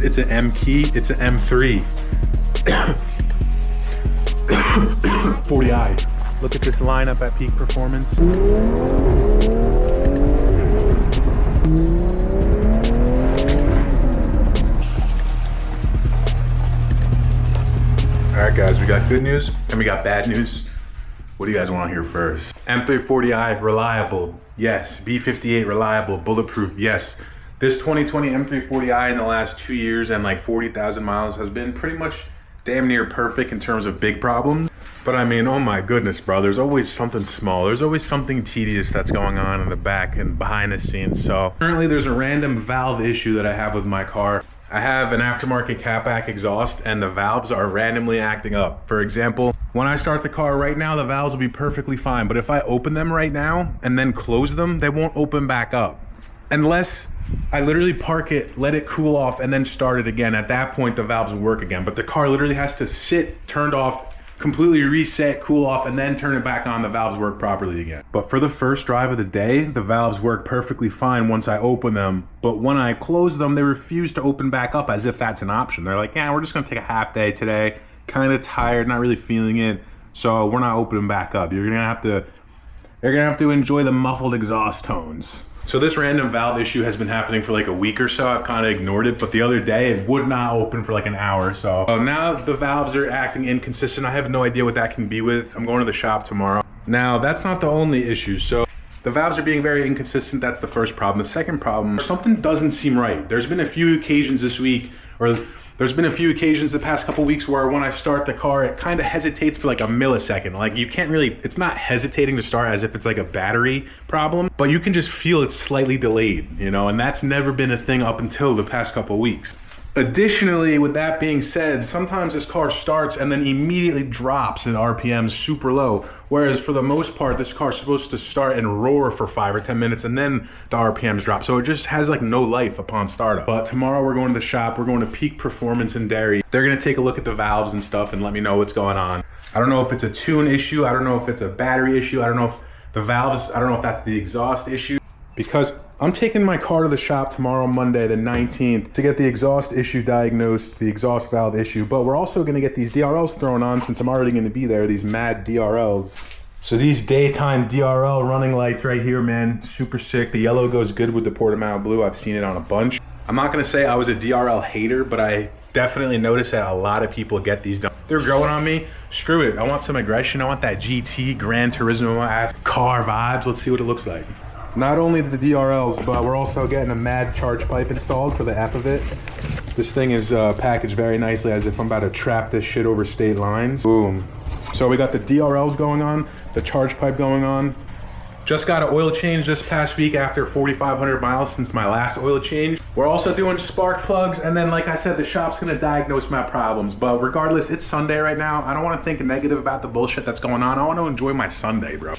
It's an M key, it's an M3. 40i. Look at this lineup at peak performance. All right, guys, we got good news and we got bad news. What do you guys want to hear first? M340i, reliable, yes. B58, reliable, bulletproof, yes. This 2020 M340i in the last 2 years and like 40,000 miles has been pretty much damn near perfect in terms of big problems. But I mean, oh my goodness, bro, there's always something small. There's always something tedious that's going on in the back and behind the scenes. So currently there's a random valve issue that I have with my car. I have an aftermarket catback exhaust and the valves are randomly acting up. For example, when I start the car right now, the valves will be perfectly fine. But if I open them right now and then close them, they won't open back up. Unless I literally park it, let it cool off, and then start it again. At that point, the valves will work again. But the car literally has to sit, turned off, completely reset, cool off, and then turn it back on. The valves work properly again. But for the first drive of the day, the valves work perfectly fine once I open them. But when I close them, they refuse to open back up as if that's an option. They're like, yeah, we're just gonna take a half day today. Kind of tired, not really feeling it. So we're not opening back up. You're gonna have to enjoy the muffled exhaust tones. So this random valve issue has been happening for like a week or so. I've kind of ignored it, but the other day it would not open for like an hour. So now the valves are acting inconsistent. I have no idea what that can be with. I'm going to the shop tomorrow. Now that's not the only issue. So the valves are being very inconsistent. That's the first problem. The second problem, something doesn't seem right. There's been a few occasions this week, or there's been a few occasions the past couple weeks where when I start the car, it kind of hesitates for like a millisecond. Like you can't really, it's not hesitating to start as if it's like a battery problem, but you can just feel it's slightly delayed, you know, and that's never been a thing up until the past couple weeks. Additionally, with that being said, sometimes this car starts and then immediately drops in RPMs super low. Whereas for the most part, this car is supposed to start and roar for 5 or 10 minutes and then the RPMs drop. So it just has like no life upon startup. But tomorrow we're going to the shop. We're going to Peak Performance in Derry. They're going to take a look at the valves and stuff and let me know what's going on. I don't know if it's a tune issue. I don't know if it's a battery issue. I don't know if the valves, I don't know if that's the exhaust issue. Because I'm taking my car to the shop tomorrow, Monday, the 19th, to get the exhaust issue diagnosed, the exhaust valve issue. But we're also gonna get these DRLs thrown on since I'm already gonna be there, these mad DRLs. So these daytime DRL running lights right here, man, super sick. The yellow goes good with the Portimao blue. I've seen it on a bunch. I'm not gonna say I was a DRL hater, but I definitely noticed that a lot of people get these done. They're growing on me. Screw it, I want some aggression. I want that GT Gran Turismo ass car vibes. Let's see what it looks like. Not only the DRLs, but we're also getting a mad charge pipe installed for the F of it. This thing is packaged very nicely as if I'm about to trap this shit over state lines. Boom. So we got the DRLs going on, the charge pipe going on. Just got an oil change this past week after 4,500 miles since my last oil change. We're also doing spark plugs, and then like I said, the shop's gonna diagnose my problems. But regardless, it's Sunday right now. I don't wanna think negative about the bullshit that's going on. I wanna enjoy my Sunday, bro.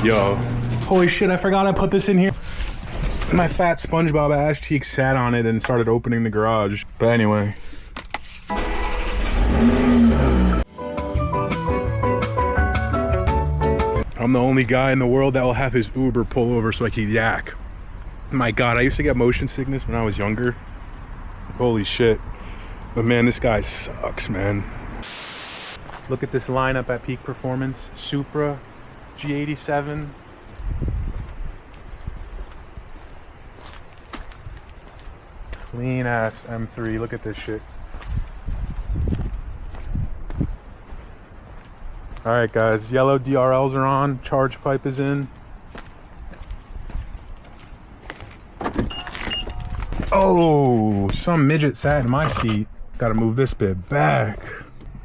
Yo, holy shit, I forgot I put this in here. My fat SpongeBob ass cheek sat on it and started opening the garage. But anyway. I'm the only guy in the world that will have his Uber pull over so I can yak. My God, I used to get motion sickness when I was younger. Holy shit. But man, this guy sucks, man. Look at this lineup at Peak Performance. Supra, G87. Clean ass M3, look at this shit. All right guys, yellow DRLs are on, charge pipe is in. Oh, some midget sat in my seat. Gotta move this bit back.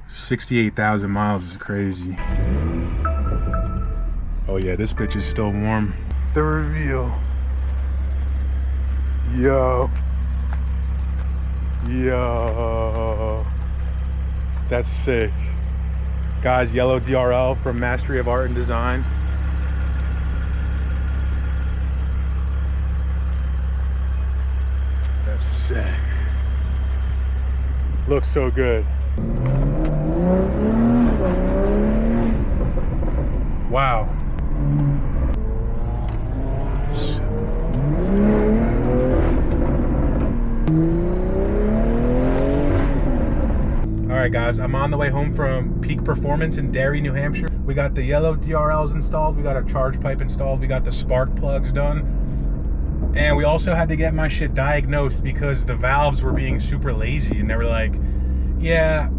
68,000 miles is crazy. Oh yeah, this bitch is still warm. The reveal. Yo. Yo. That's sick. Guys, yellow DRL from Mastery of Art and Design. That's sick. Looks so good. Wow. All right, guys, I'm on the way home from Peak Performance in Derry, New Hampshire. We got the yellow DRLs installed. We got a charge pipe installed. We got the spark plugs done. And we also had to get my shit diagnosed because the valves were being super lazy. And they were like, yeah,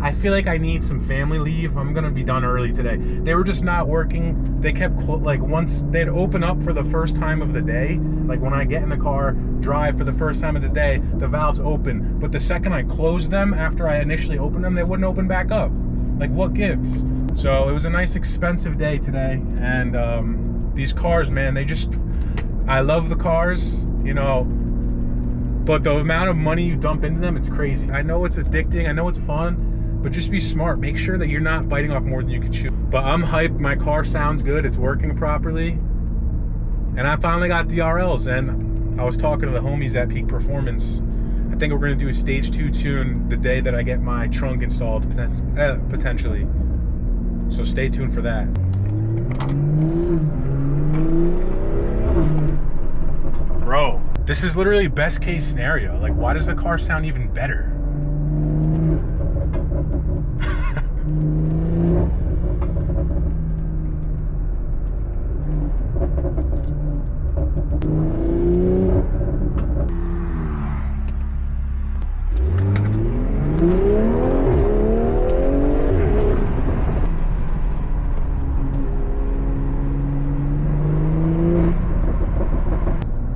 I feel like I need some family leave. I'm gonna be done early today. They were just not working. They kept, like, once they'd open up for the first time of the day, like when I get in the car, drive for the first time of the day, the valves open. But the second I closed them, after I initially opened them, they wouldn't open back up. Like, what gives? So it was a nice expensive day today. And these cars, man, they just, I love the cars, you know, but the amount of money you dump into them, it's crazy. I know it's addicting, I know it's fun, but just be smart. Make sure that you're not biting off more than you can chew. But I'm hyped, my car sounds good, it's working properly. And I finally got DRLs, and I was talking to the homies at Peak Performance. I think we're gonna do a stage 2 tune the day that I get my trunk installed, potentially. So stay tuned for that. Bro, this is literally best case scenario. Like, why does the car sound even better?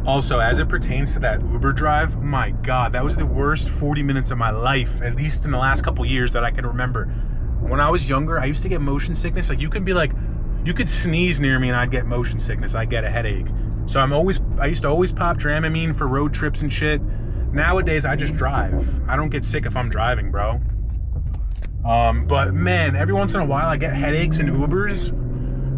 Also, as it pertains to that Uber drive, my God, that was the worst 40 minutes of my life, at least in the last couple years that I can remember. When I was younger, I used to get motion sickness. Like, you could sneeze near me and I'd get motion sickness. I'd get a headache. So I used to always pop Dramamine for road trips and shit. Nowadays, I just drive. I don't get sick if I'm driving, bro. But man, every once in a while I get headaches in Ubers,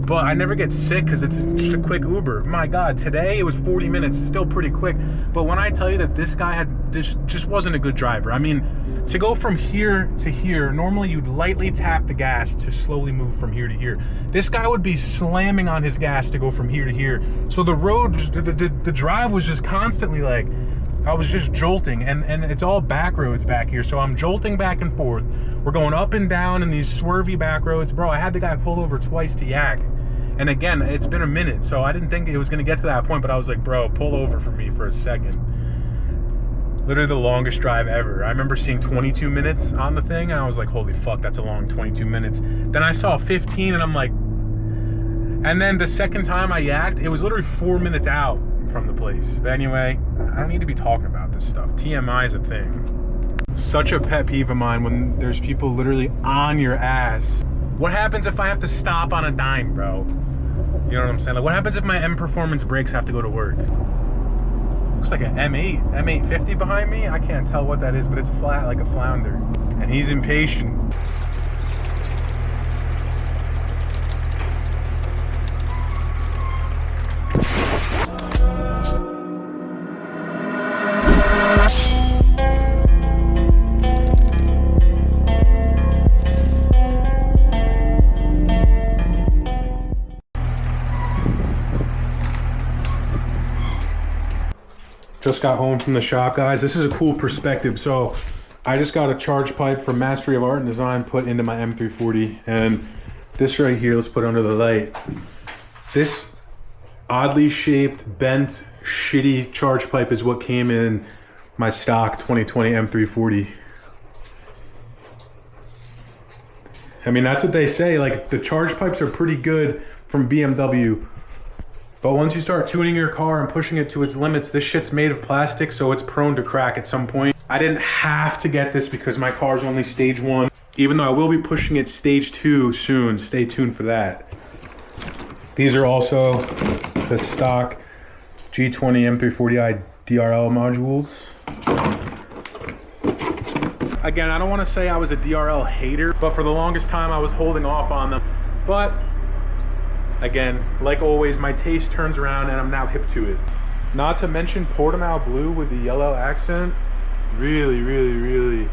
but I never get sick because it's just a quick Uber. My God, today it was 40 minutes, still pretty quick. But when I tell you that this guy just wasn't a good driver. I mean, to go from here to here, normally you'd lightly tap the gas to slowly move from here to here. This guy would be slamming on his gas to go from here to here. So the road, the drive was just constantly like, I was just jolting, and it's all back roads back here. So I'm jolting back and forth. We're going up and down in these swervy back roads. Bro, I had the guy pull over twice to yak. And again, it's been a minute, so I didn't think it was gonna get to that point, but I was like, bro, pull over for me for a second. Literally the longest drive ever. I remember seeing 22 minutes on the thing, and I was like, holy fuck, that's a long 22 minutes. Then I saw 15, and I'm like, and then the second time I yacked, it was literally 4 minutes out from the place. But anyway, I don't need to be talking about this stuff. TMI is a thing. Such a pet peeve of mine when there's people literally on your ass. What happens if I have to stop on a dime, bro? You know what I'm saying? Like, what happens if my M Performance brakes have to go to work? Looks like an M850 behind me. I can't tell what that is, but it's flat like a flounder. And he's impatient. Just got home from the shop, guys. This is a cool perspective. So I just got a charge pipe from Mastery of Art and Design put into my M340, and this right here, let's put under the light. This oddly shaped, bent, shitty charge pipe is what came in my stock 2020 M340. I mean, that's what they say. Like, the charge pipes are pretty good from BMW. But once you start tuning your car and pushing it to its limits, this shit's made of plastic, so it's prone to crack at some point. I didn't have to get this because my car's only stage 1, even though I will be pushing it stage 2 soon. Stay tuned for that. These are also the stock G20 M340i DRL modules. Again, I don't want to say I was a DRL hater, but for the longest time I was holding off on them. But again, like always, my taste turns around and I'm now hip to it. Not to mention Portimao blue with the yellow accent really, really, really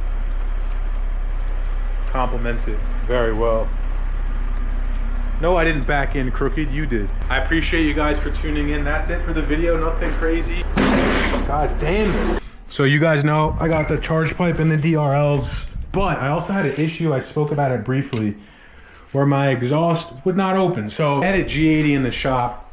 complements it very well. No, I didn't back in crooked, you did. I appreciate you guys for tuning in. That's it for the video, nothing crazy. God damn it. So you guys know I got the charge pipe and the DRLs, but I also had an issue, I spoke about it briefly, where my exhaust would not open. So I had a G80 in the shop,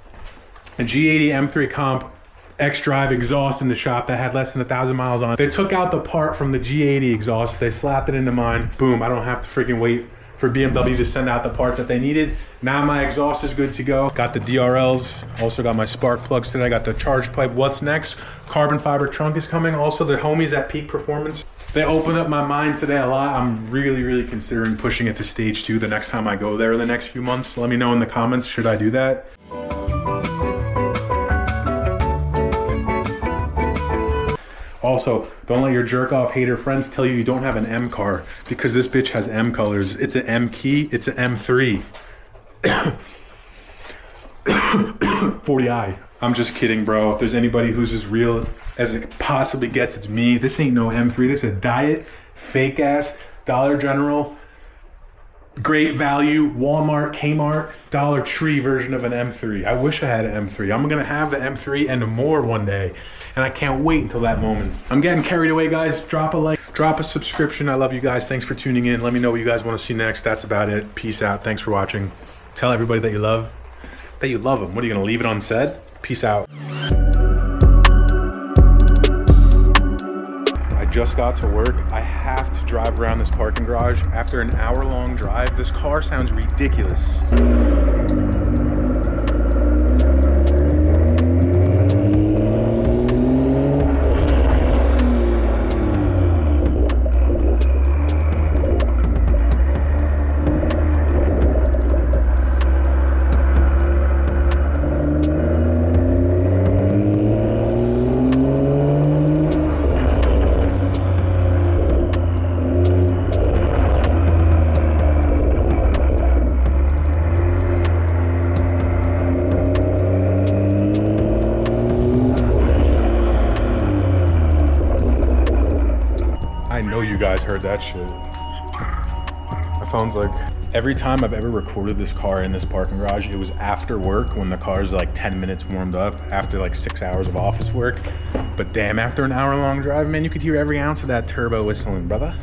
a G80 M3 Comp X-Drive exhaust in the shop that had less than 1,000 miles on it. They took out the part from the G80 exhaust, they slapped it into mine, boom, I don't have to freaking wait for BMW to send out the parts that they needed. Now my exhaust is good to go. Got the DRLs, also got my spark plugs today, got the charge pipe. What's next? Carbon fiber trunk is coming. Also the homies at Peak Performance, they opened up my mind today a lot. I'm really considering pushing it to stage 2 the next time I go there in the next few months. Let me know in the comments, should I do that? Also, don't let your jerk off hater friends tell you you don't have an M car, because this bitch has M colors. It's an M key, it's an M3. 40i. I'm just kidding, bro. If there's anybody who's as real as it possibly gets, it's me. This ain't no M3, this is a diet, fake ass, Dollar General, great value, Walmart, Kmart, Dollar Tree version of an M3. I wish I had an M3. I'm gonna have the M3 and more one day, and I can't wait until that moment. I'm getting carried away, guys. Drop a like, drop a subscription. I love you guys. Thanks for tuning in. Let me know what you guys want to see next. That's about it. Peace out. Thanks for watching. Tell everybody that you love them. What are you gonna leave it unsaid? Peace out. I just got to work. I have to drive around this parking garage. After an hour-long drive, this car sounds ridiculous. I know you guys heard that shit. My phone's like, every time I've ever recorded this car in this parking garage, it was after work when the car's like 10 minutes warmed up after like 6 hours of office work. But damn, after an hour-long drive, man, you could hear every ounce of that turbo whistling, brother.